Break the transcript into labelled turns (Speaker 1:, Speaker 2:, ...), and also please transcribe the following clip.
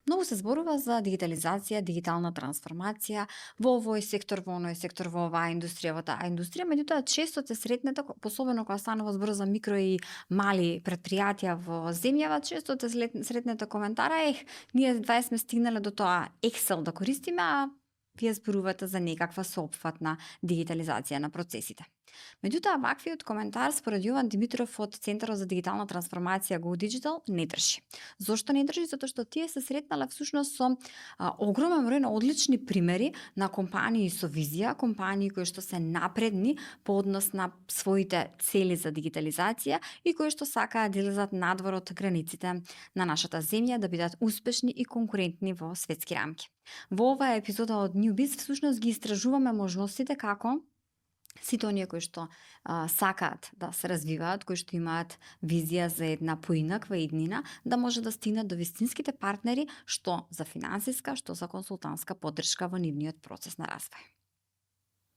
Speaker 1: Многу се зборува за дигитализација, дигитална трансформација во овој сектор, во оној сектор, во оваа индустрија, во таа индустрија, меѓутоа често се сретнете, особено кога станува збор за микро и мали предпријатија во земјава, често те сретнете коментара, ние 20 сме стигнале до тоа Excel да користиме, а вие зборувате за некаква соопфатна дигитализација на процесите. Меѓутоа, ваквиот коментар според Јован Димитров од Центарот за дигитална трансформација Go Digital не држи. Зошто не држи? Затоа што тие се сретнале всушност со огромен број на одлични примери на компании со визија, компании кои што се напредни по однос на своите цели за дигитализација и кои што сакаат да излезат надвор од границите на нашата земја, да бидат успешни и конкурентни во светски рамки. Во оваа епизода од Newbiz всушност ги истражуваме можностите како сите оние кои што сакаат да се развиваат, кои што имаат визија за една поинаква иднина, да може да стигнат до вистинските партнери, што за финансиска, што за консултантска поддршка во нивниот процес на развој.